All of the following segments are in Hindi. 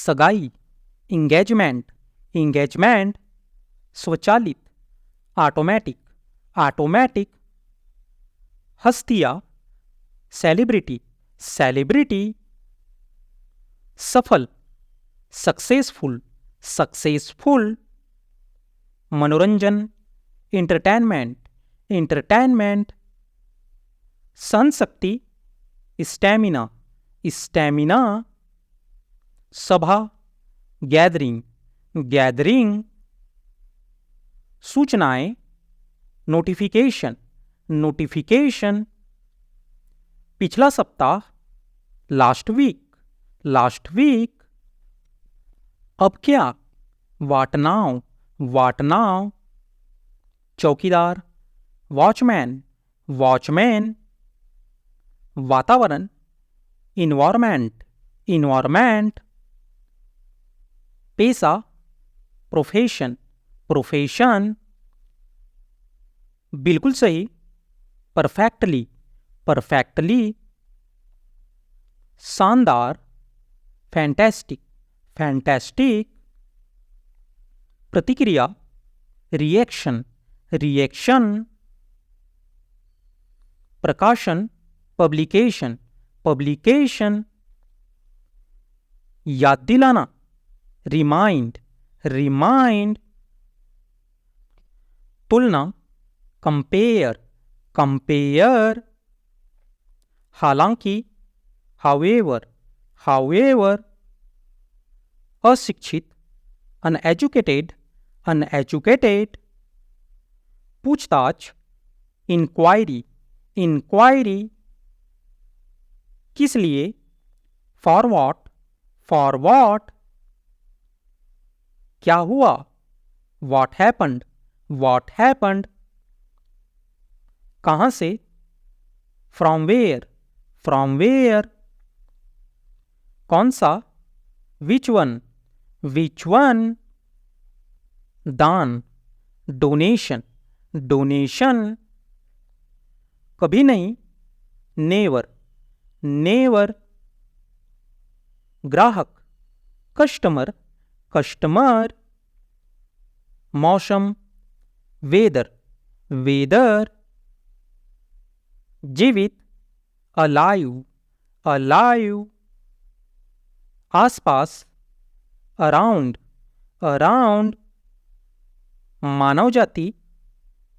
सगाई, इंगेजमेंट, इंगेजमेंट, स्वचालित, ऑटोमेटिक, ऑटोमेटिक, हस्तियाँ, सेलिब्रिटी, सेलिब्रिटी, सफल, सक्सेसफुल, सक्सेसफुल, मनोरंजन, इंटरटेनमेंट, इंटरटेनमेंट, संशक्ति, स्टैमिना, स्टैमिना, सभा, गैदरिंग, गैदरिंग, सूचनाएं, नोटिफिकेशन, नोटिफिकेशन, पिछला सप्ताह, लास्ट वीक, लास्ट वीक, अब क्या, व्हाट नाउ, व्हाट नाउ, चौकीदार, वॉचमैन, वॉचमैन, वातावरण, इन्वायरमेंट, इन्वायरमेंट, पेशा, प्रोफेशन, प्रोफेशन, बिल्कुल सही, परफेक्टली, परफेक्टली, शानदार, फैंटेस्टिक, फैंटेस्टिक, प्रतिक्रिया, रिएक्शन, रिएक्शन, प्रकाशन, पब्लिकेशन, पब्लिकेशन, याद दिलाना, रिमाइंड, रिमाइंड, तुलना, कंपेयर, कंपेयर, हालांकि, हाउएवर, हाउएवर, अशिक्षित, अनएजुकेटेड, अनएजुकेटेड, पूछताछ, इंक्वायरी, इंक्वायरी, किस लिए, फॉर व्हाट, फॉर व्हाट, क्या हुआ, व्हाट हैपेंड, व्हाट हैपेंड, कहां से, फ्रॉम वेयर, फ्रॉम वेयर, कौन सा, विच वन, विच वन, दान, डोनेशन, डोनेशन, कभी नहीं, नेवर, नेवर, ग्राहक, कस्टमर, कस्टमर, मौसम, वेदर, वेदर, जीवित, अलाइव, अलाइव, आसपास, अराउंड, अराउंड, मानव जाति,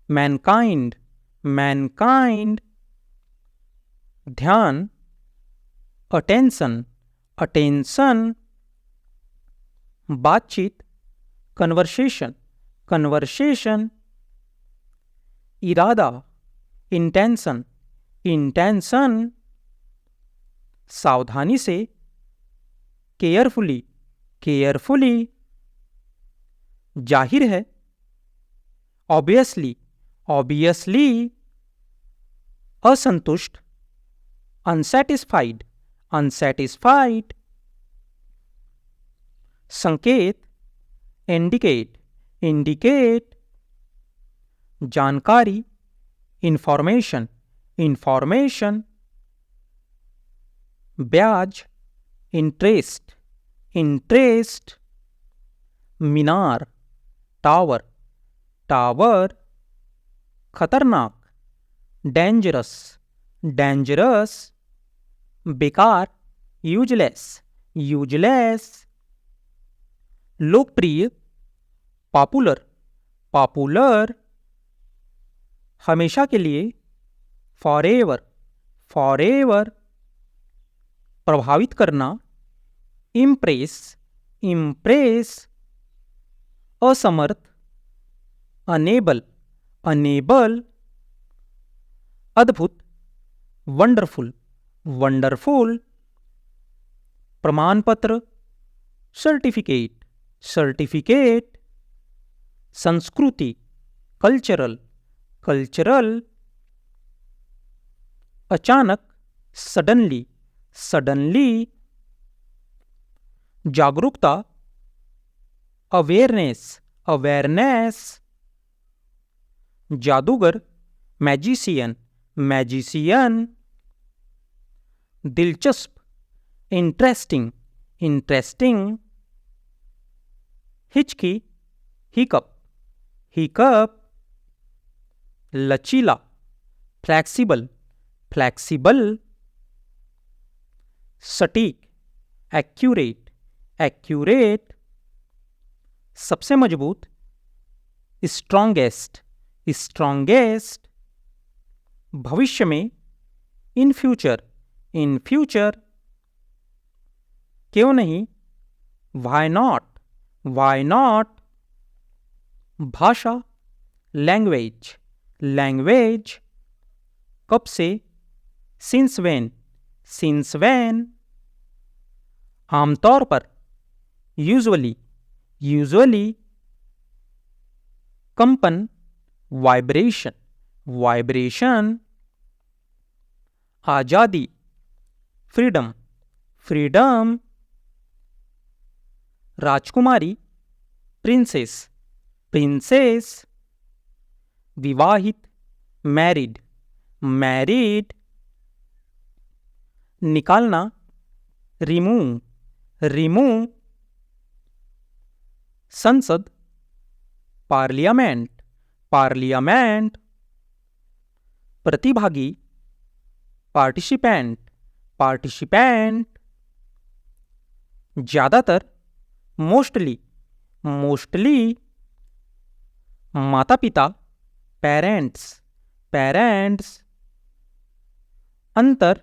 मैनकाइंड, मैनकाइंड, ध्यान, अटेंशन, अटेंशन, बातचीत, कन्वर्सेशन, कन्वर्सेशन, इरादा, इंटेंशन, इंटेंशन, सावधानी से, केयरफुली, केयरफुली, जाहिर है, ऑब्वियसली, ऑब्वियसली, असंतुष्ट, अनसेटिस्फाइड, अनसेटिस्फाइड, संकेत, इंडिकेट, इंडिकेट, जानकारी, इंफॉर्मेशन, इंफॉर्मेशन, ब्याज, इंटरेस्ट, इंटरेस्ट, मीनार, टावर, टावर, खतरनाक, डेंजरस, डेंजरस, बेकार, यूजलेस, यूजलेस, लोकप्रिय, पॉपुलर, पॉपुलर, हमेशा के लिए, फॉरएवर, फॉरएवर, प्रभावित करना, इम्प्रेस, इम्प्रेस, असमर्थ, अनेबल, अनेबल, अद्भुत, वंडरफुल, वंडरफुल, प्रमाण पत्र, सर्टिफिकेट, सर्टिफिकेट, संस्कृति, कल्चरल, कल्चरल, अचानक, सडनली, सडनली, जागरूकता, अवेयरनेस, अवेयरनेस, जादूगर, मैजिशियन, मैजिशियन, दिलचस्प, इंटरेस्टिंग, इंटरेस्टिंग, हिचकी, हिकअप, हिकअप, लचीला, फ्लैक्सिबल, फ्लैक्सिबल, सटीक, एक्यूरेट, एक्यूरेट, सबसे मजबूत, स्ट्रॉन्गेस्ट, स्ट्रॉन्गेस्ट, भविष्य में, इन फ्यूचर, इन फ्यूचर, क्यों नहीं, वाई नॉट, वाई नॉट, भाषा, लैंग्वेज, लैंग्वेज, कब से, सिंस व्हेन, सिंस व्हेन, आमतौर पर, यूजुअली, यूजुअली, कंपन, वाइब्रेशन, वाइब्रेशन, आजादी, फ्रीडम, फ्रीडम, राजकुमारी, प्रिंसेस, प्रिंसेस, विवाहित, मैरिड, मैरिड, निकालना, रिमूव, रिमूव, संसद, पार्लियामेंट, पार्लियामेंट, प्रतिभागी, पार्टिसिपेंट, पार्टिसिपेंट, ज्यादातर, मोस्टली, मोस्टली, माता पिता, पेरेंट्स, पेरेंट्स, अंतर,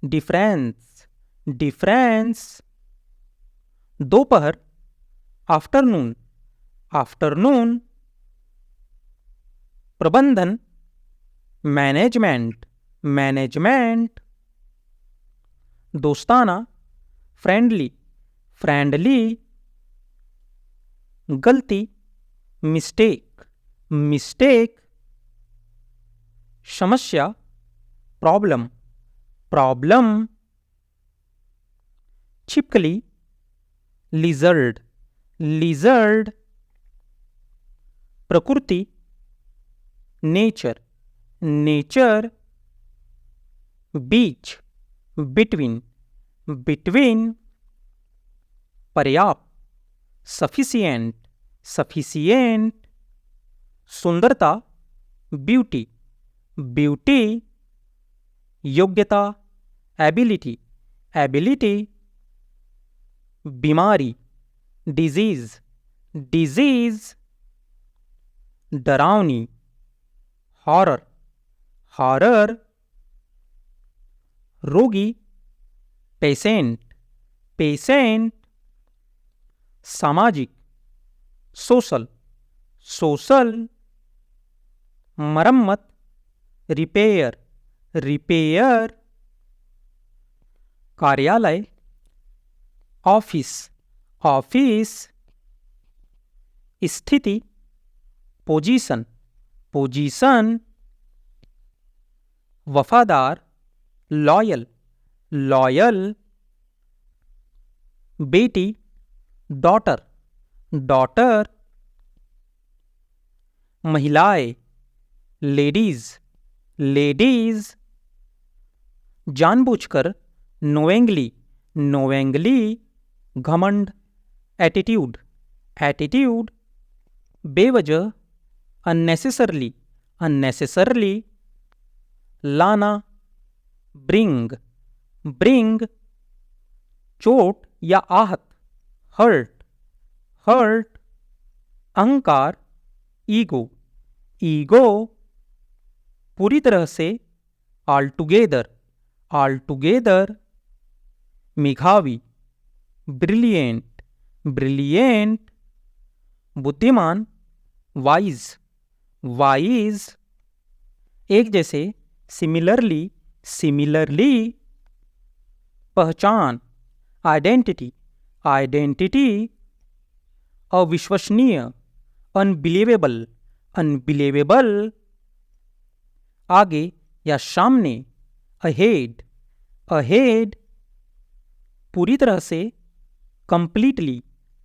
डिफरेंस, डिफरेंस, दोपहर, आफ्टरनून, आफ्टरनून, प्रबंधन, मैनेजमेंट, मैनेजमेंट, दोस्ताना, फ्रेंडली, फ्रेंडली, गलती, मिस्टेक, मिस्टेक, समस्या, प्रॉब्लम, प्रॉब्लम, छिपकली, लिजर्ड, लिजर्ड, प्रकृति, नेचर, नेचर, बीच, बिटवीन, बिटवीन, पर्याप्त, सफिशिएंट, सफिशिएंट, सुंदरता, ब्यूटी, ब्यूटी, योग्यता, एबिलिटी, एबिलिटी, बीमारी, डिजीज, डिजीज, डरावनी, हॉरर, हॉरर, रोगी, पेशेंट, पेशेंट, सामाजिक, सोशल, सोशल, मरम्मत, रिपेयर, रिपेयर, कार्यालय, ऑफिस, ऑफिस, स्थिति, पोजीशन, पोजीशन, वफादार, लॉयल, लॉयल, बेटी, डॉटर, डॉटर, महिलाएं, लेडीज, लेडीज, जानबूझकर, नोएंगली, नोएंगली, घमंड, एटीट्यूड, एटीट्यूड, बेवजह, अननेसेसरली, अननेसेसरली, लाना, ब्रिंग, ब्रिंग, चोट या आहत, हर्ट, हर्ट, अहंकार, ईगो, ईगो, पूरी तरह से, ऑल टुगेदर, ऑल टुगेदर, मेघावी, ब्रिलियंट, ब्रिलियंट, बुद्धिमान, वाइज, वाइज, एक जैसे, सिमिलरली, सिमिलरली, पहचान, आइडेंटिटी, आइडेंटिटी, अविश्वसनीय, अनबिलीवेबल, अनबिलीवेबल, आगे या सामने, अहेड, अहेड, पूरी तरह से, कंप्लीटली,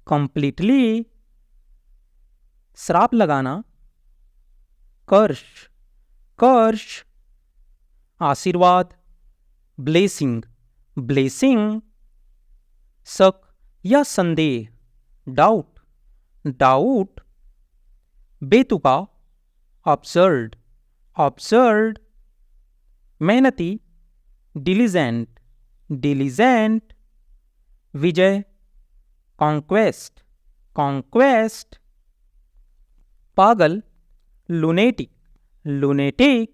कंप्लीटली, श्राप लगाना, कर्ष, कर्ष, आशीर्वाद, ब्लेसिंग, ब्लेसिंग, शक या संदेह, डाउट, डाउट, बेतुका, absurd, absurd, मेहनती, diligent, diligent, विजय, conquest, conquest, पागल, lunatic, lunatic,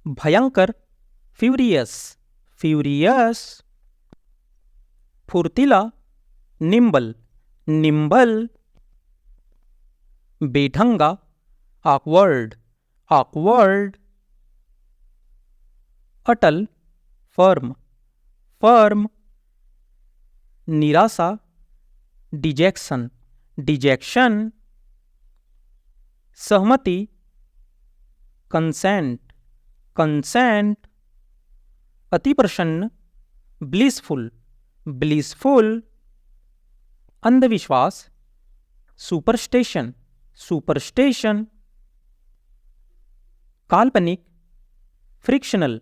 भयंकर, furious, furious, फुर्तीला, nimble, nimble, बेढंगा, awkward, awkward, अटल, firm, firm, निराशा, dejection, dejection, सहमति, consent, consent, अति प्रसन्न, blissful, blissful, अंधविश्वास, सुपरस्टिशन, सुपरस्टिशन, काल्पनिक, फ्रिक्शनल,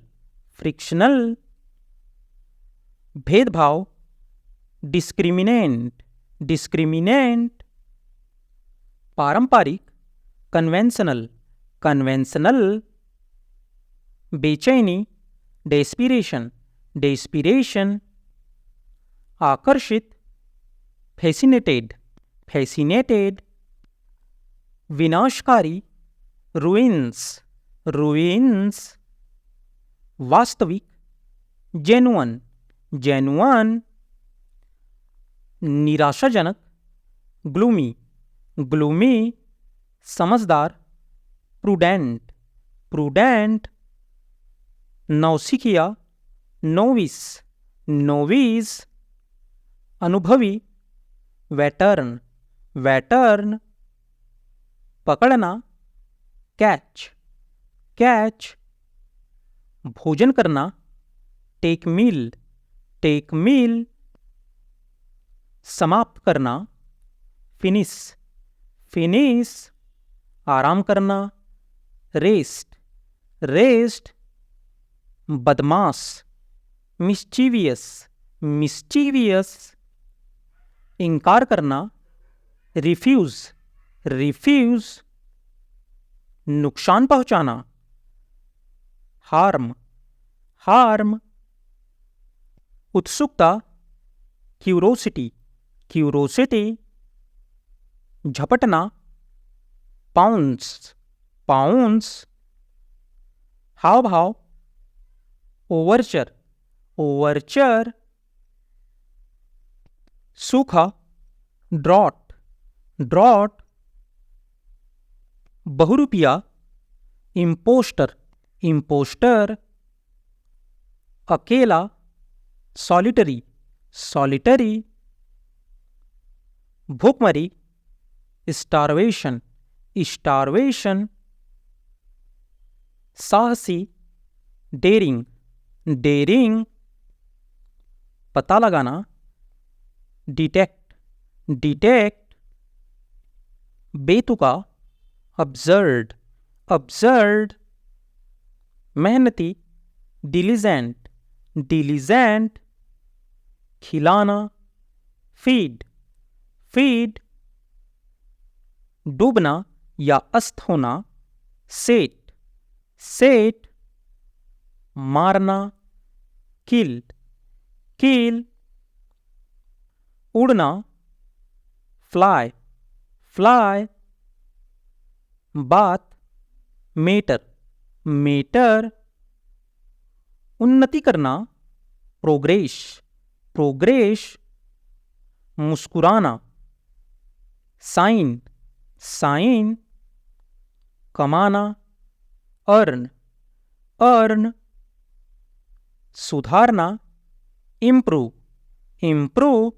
फ्रिक्शनल, भेदभाव, डिस्क्रिमिनेंट, डिस्क्रिमिनेंट, पारंपरिक, कन्वेंशनल, कन्वेंशनल, बेचैनी, डेस्पिरेशन, डेस्पिरेशन, आकर्षित, फैसिनेटेड, फैसिनेटेड, विनाशकारी, रुइंस, रुइंस, वास्तविक, जेनुअन, जेनुअन, निराशाजनक, ग्लूमी, ग्लूमी, समझदार, प्रूडेंट, प्रूडेंट, नौसिखिया, नोविस, नोविस, अनुभवी, वेटर्न, वेटर्न, पकड़ना, कैच, कैच, भोजन करना, टेक मील, टेक मील, समाप्त करना, फिनिश, फिनिश, आराम करना, रेस्ट, रेस्ट, बदमाश, मिस्चीवियस, मिस्चीवियस, इनकार करना, रिफ्यूज, रिफ्यूज, नुकसान पहुंचाना, हार्म, हार्म, उत्सुकता, क्यूरोसिटी, क्यूरोसिटी, झपटना, पाउंस, पाउंस, हाव भाव, ओवरचर, ओवरचर, सूखा, ड्रॉट, ड्रॉट, बहुरूपिया, इम्पोस्टर, इम्पोस्टर, अकेला, सॉलिटरी, सॉलिटरी, भूखमरी, स्टारवेशन, स्टारवेशन, साहसी, डेरिंग, डेरिंग, पता लगाना, डिटेक्ट, डिटेक्ट, बेतुका, अब्सर्ड, अब्सर्ड, मेहनती, डिलीजेंट, डिलीजेंट, खिलाना, फीड, फीड, डूबना या अस्त होना, सेट, सेट, मारना, किल, किल, उड़ना, फ्लाई, फ्लाई, बात, मेटर, मेटर, उन्नति करना, प्रोग्रेस, प्रोग्रेस, मुस्कुराना, साइन, साइन, कमाना, अर्न, अर्न, सुधारना, इम्प्रूव, इम्प्रूव,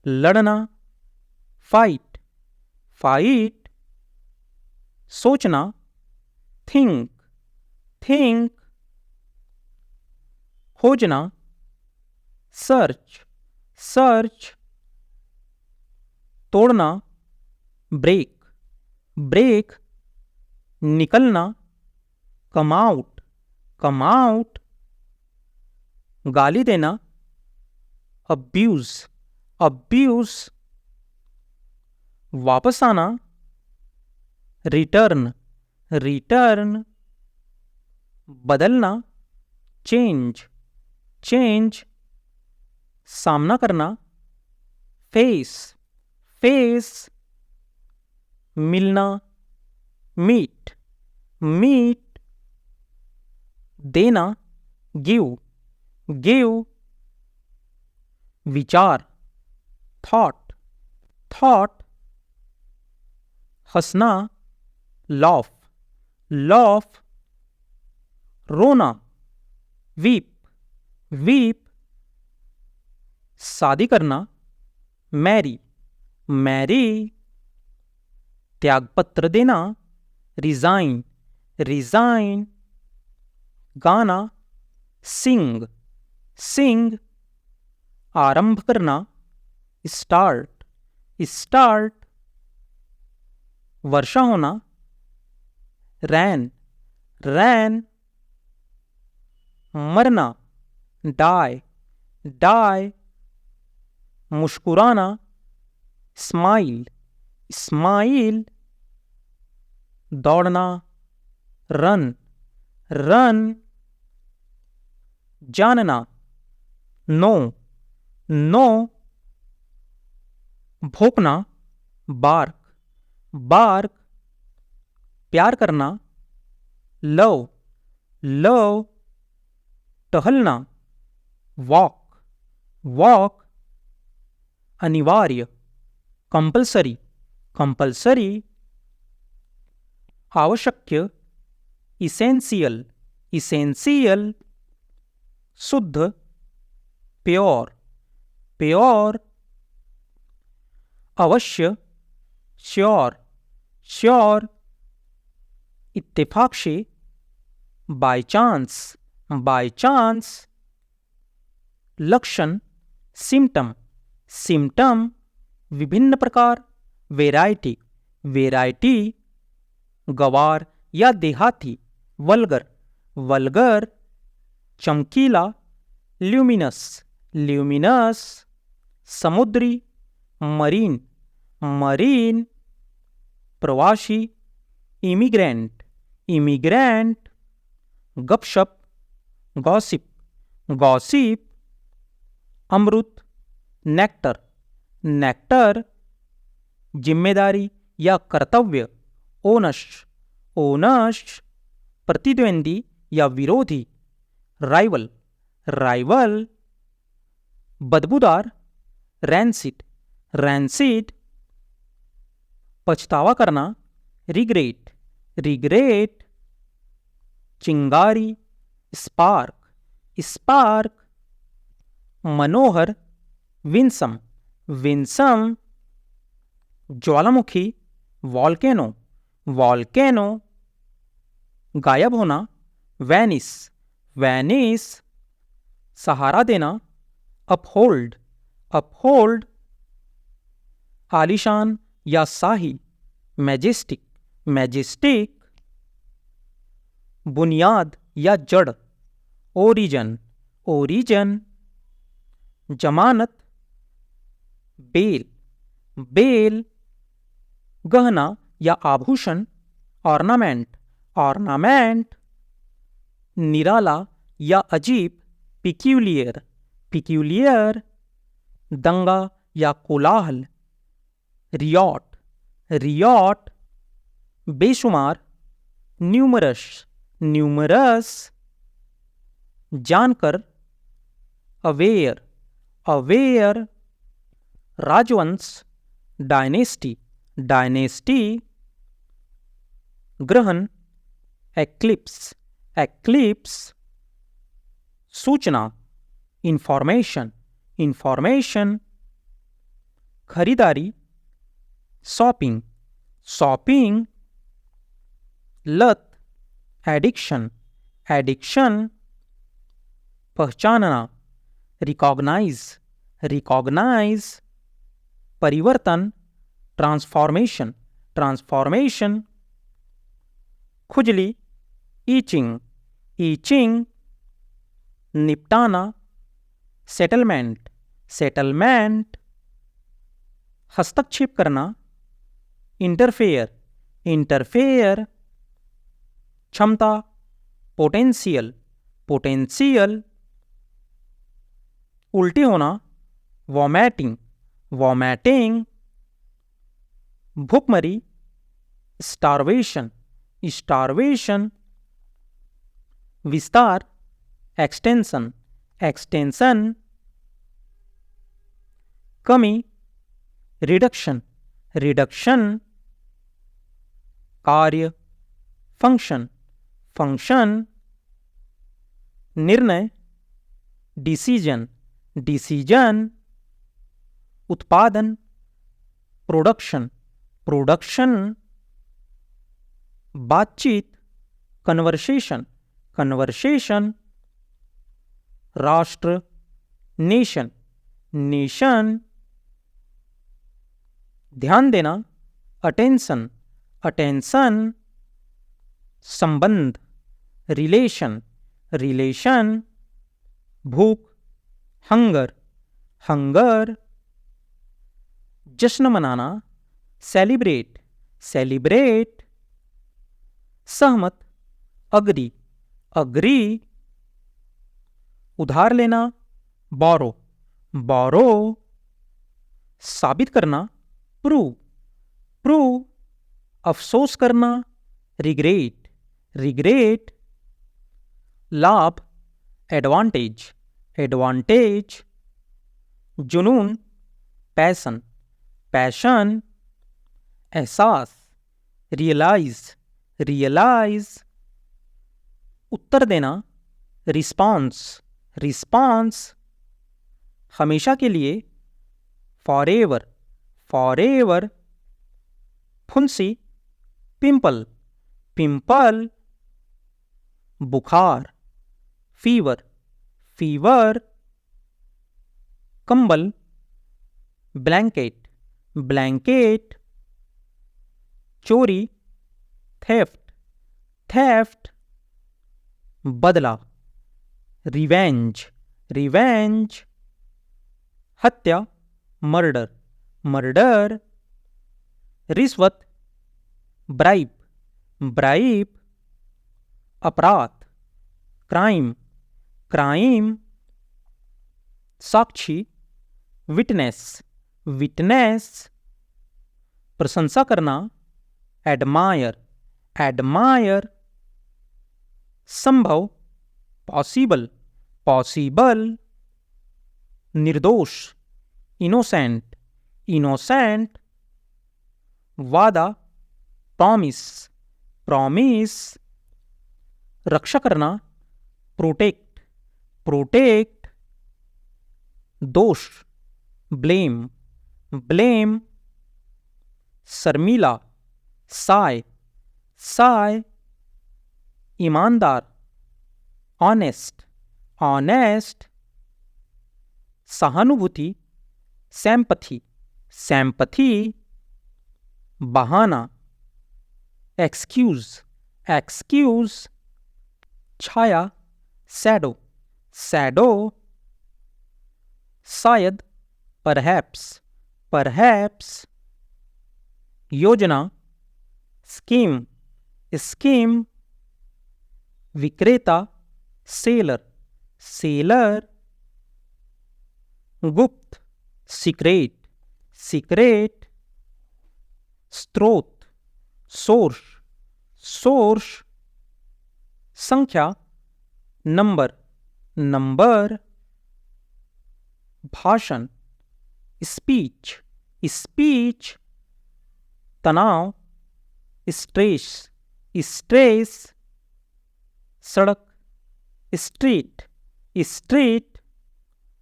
लड़ना, फाइट, फाइट, सोचना, थिंक, थिंक, खोजना, सर्च, सर्च, तोड़ना, ब्रेक, ब्रेक, निकलना, कम आउट, कम आउट, गाली देना, अब्यूज, अब्यूज, वापस आना, रिटर्न, रिटर्न, बदलना, चेंज, चेंज, सामना करना, फेस, फेस, मिलना, मीट, मीट, देना, गिव, गिव, विचार, थॉट, थॉट, हंसना, लॉफ, लॉफ, रोना, वीप, वीप, शादी करना, मैरी, मैरी, त्यागपत्र देना, रिजाइन, रिजाइन, गाना, सिंग, सिंग, आरंभ करना, स्टार्ट, स्टार्ट, वर्षा होना, रैन, रैन, मरना, डाई, डाई, मुस्कुराना, स्माइल, स्माइल, दौड़ना, रन, रन, जानना, नो, नो, भोंकना, बार्क, बार्क, प्यार करना, लव, लव, टहलना, वॉक, वॉक, अनिवार्य, कंपल्सरी, कंपल्सरी, आवश्यक, इसेंशियल, इसेंशियल, शुद्ध, प्योर, प्योर, अवश्य, श्योर, श्योर, इत्तेफाक से, बाय चांस, बाय चांस, लक्षण, सिम्टम, सिम्टम, विभिन्न प्रकार, वेराइटी, वेराइटी, गवार या देहाती, वल्गर, वल्गर, चमकीला, ल्यूमिनस, ल्यूमिनस, समुद्री, मरीन, मरीन, प्रवासी, इमिग्रेंट, इमिग्रेंट, गपशप, गॉसिप, गॉसिप, अमृत, नेक्टर, नेक्टर, जिम्मेदारी या कर्तव्य, ओनश, ओनश, प्रतिद्वंदी या विरोधी, राइवल, राइवल, बदबूदार, रैंसिड, रैंसिड, पछतावा करना, रिग्रेट, रिग्रेट, चिंगारी, स्पार्क, स्पार्क, मनोहर, विंसम, विंसम, ज्वालामुखी, वॉल्केनो, वॉल्केनो, गायब होना, वैनिस, वैनिस, सहारा देना, अपहोल्ड, अपहोल्ड, आलिशान या शाही, मैजेस्टिक, मैजेस्टिक, बुनियाद या जड़, ओरिजन, ओरिजन, जमानत, बेल, बेल, गहना या आभूषण, ऑर्नामेंट, ऑर्नामेंट, निराला या अजीब, पिक्यूलियर, पिक्यूलियर, दंगा या कोलाहल, रियॉट, रियॉट, बेशुमार, न्यूमरस, न्यूमरस, जानकर, अवेयर, अवेयर, राजवंश, डायनेस्टी, डायनेस्टी, ग्रहण, एक्लिप्स, एक्लिप्स, सूचना, इंफॉर्मेशन, इंफॉर्मेशन, खरीदारी, शॉपिंग, शॉपिंग, लत, एडिक्शन, एडिक्शन, पहचानना, रिकॉग्नाइज, रिकॉग्नाइज, परिवर्तन, ट्रांसफॉर्मेशन, ट्रांसफॉर्मेशन, खुजली, ईचिंग, ईचिंग, निपटाना, सेटलमेंट, सेटलमेंट, हस्तक्षेप करना, इंटरफेयर, इंटरफेयर, क्षमता, पोटेंशियल, पोटेंशियल, उल्टी होना, वॉमिटिंग, वॉमिटिंग, भूखमरी, स्टारवेशन, स्टारवेशन, विस्तार, एक्सटेंशन, एक्सटेंशन, कमी, रिडक्शन, रिडक्शन, कार्य, फंक्शन, फंक्शन, निर्णय, डिसीजन, डिसीजन, उत्पादन, प्रोडक्शन, प्रोडक्शन, बातचीत, कन्वर्सेशन, कन्वर्सेशन, राष्ट्र, नेशन, नेशन, ध्यान देना, अटेंशन, अटेंशन, संबंध, रिलेशन, रिलेशन, भूख, हंगर, हंगर, जश्न मनाना, सेलिब्रेट, सेलिब्रेट, सहमत, अग्री, अग्री, उधार लेना, बोरो, बोरो, साबित करना, प्रूव, प्रूव, अफसोस करना, रिग्रेट, रिग्रेट, लाभ, एडवांटेज, एडवांटेज, जुनून, पैशन, पैशन, एहसास, रियलाइज, रियलाइज, उत्तर देना, रिस्पॉन्स, रिस्पॉन्स, हमेशा के लिए, फॉरएवर, फॉरएवर, फुंसी, पिंपल, पिंपल, बुखार, फीवर, फीवर, कंबल, ब्लैंकेट, ब्लैंकेट, चोरी, थेफ्ट, थेफ्ट, बदला, रिवेंज, रिवेंज, हत्या, मर्डर, मर्डर, रिश्वत, ब्राइब, ब्राइब, अपराध, क्राइम, क्राइम, साक्षी, विटनेस, विटनेस, प्रशंसा करना, एडमायर, एडमायर, संभव, पॉसिबल, पॉसिबल, निर्दोष, इनोसेंट, इनोसेंट, वादा, प्रॉमिस, प्रॉमिस, रक्षा करना, प्रोटेक्ट, प्रोटेक्ट, दोष, ब्लेम, ब्लेम, शर्मीला, साय, साय, ईमानदार, ऑनेस्ट, ऑनेस्ट, सहानुभूति, सैम्पथी, सैम्पथी, बहाना, एक्सक्यूज, एक्सक्यूज, छाया, शैडो, शैडो, शायद, परहैप्स, परहैप्स, योजना, स्कीम, स्कीम, विक्रेता, सेलर, सेलर, गुप्त, सीक्रेट, सीक्रेट, स्रोत, सोर्स, सोर्स, संख्या, नंबर, नंबर, भाषण, स्पीच, स्पीच, तनाव, स्ट्रेस, स्ट्रेस, सड़क, स्ट्रीट, स्ट्रीट,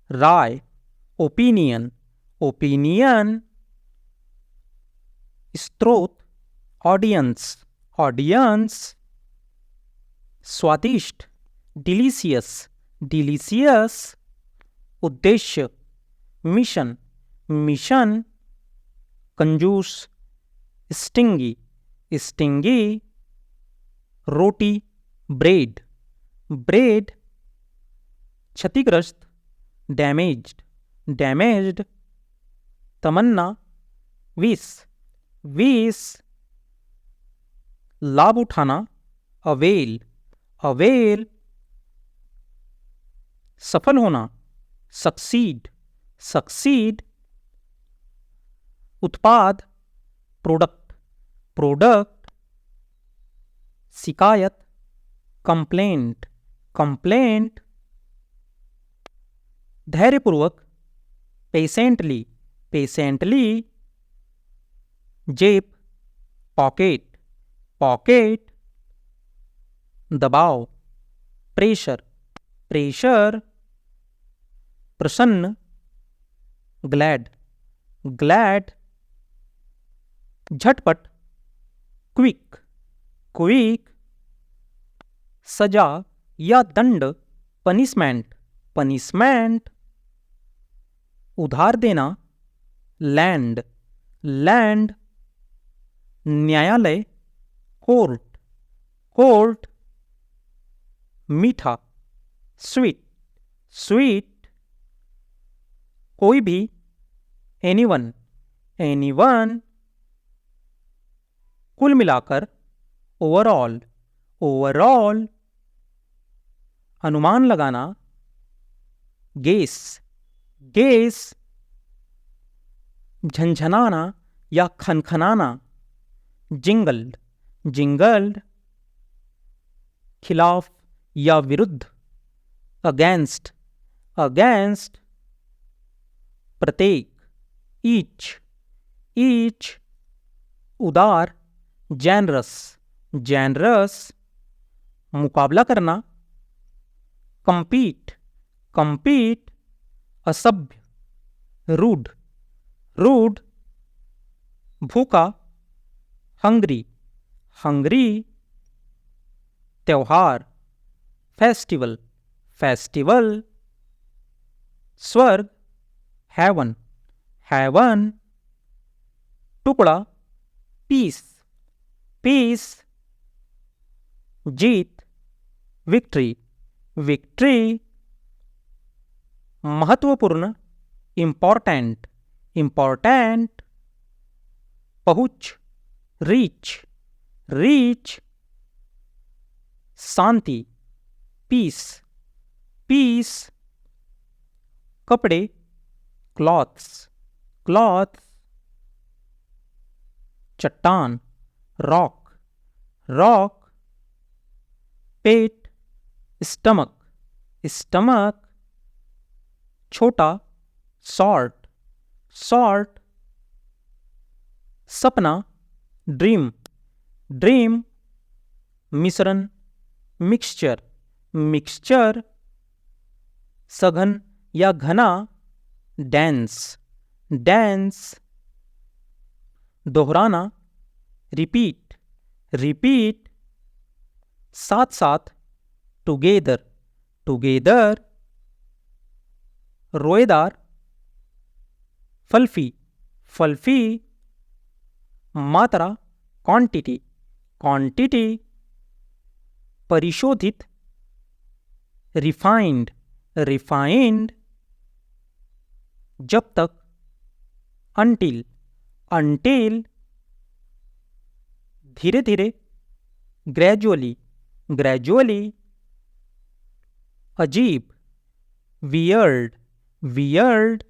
राय, ओपिनियन, ओपिनियन, स्रोत, ऑडियंस, ऑडियंस, स्वादिष्ट, डिलीशियस, डिलीशियस, उद्देश्य, मिशन, मिशन, कंजूस, स्टिंगी, स्टिंगी, रोटी, ब्रेड, ब्रेड, क्षतिग्रस्त, डैमेज्ड, डैमेज्ड, तमन्ना, विश, 20 लाभ उठाना, अवेल, अवेल सफल होना, सक्सीड, सक्सीड उत्पाद, प्रोडक्ट, प्रोडक्ट शिकायत, कंप्लेंट, कंप्लेंट धैर्यपूर्वक, पेशेंटली, पेशेंटली जेब, पॉकेट, पॉकेट दबाव, प्रेशर, प्रेशर प्रसन्न, ग्लैड, ग्लैड झटपट, क्विक, क्विक सजा या दंड, पनिशमेंट, पनिशमेंट उधार देना, लैंड, लैंड न्यायालय, कोर्ट, कोर्ट मीठा, स्वीट, स्वीट कोई भी, एनीवन, एनीवन कुल मिलाकर, ओवरऑल, ओवरऑल अनुमान लगाना, गेस, गेस झंझनाना या खनखनाना, जिंगल्ड, जिंगल्ड खिलाफ या विरुद्ध, अगेंस्ट, अगेंस्ट प्रत्येक, ईच, ईच उदार, जेनरस, जेनरस मुकाबला करना, कंपीट, कंपीट असभ्य, रूड, रूड भूखा, हंग्री, हंग्री त्योहार, फेस्टिवल, फेस्टिवल स्वर्ग, हेवन, हेवन टुकड़ा, पीस, पीस जीत, विक्ट्री, विक्ट्री महत्वपूर्ण, इम्पॉर्टेंट, इम्पॉर्टेंट पहुंच, रीच, रीच शांति, पीस, पीस कपड़े, क्लॉथ्स, क्लॉथ चट्टान, रॉक, रॉक पेट, स्टमक, स्टमक छोटा, सॉर्ट, सॉर्ट सपना, ड्रीम, ड्रीम मिश्रण, मिक्सचर, मिक्सचर सघन या घना, डेंस, डेंस दोहराना, रिपीट, रिपीट साथ साथ, टुगेदर, टुगेदर रोएदार, फल्फी, फल्फी मात्रा, क्वांटिटी, क्वांटिटी परिशोधित, रिफाइंड, रिफाइंड जब तक, अनटिल, अनटिल धीरे धीरे, ग्रेजुअली, ग्रेजुअली अजीब, वियर्ड, वियर्ड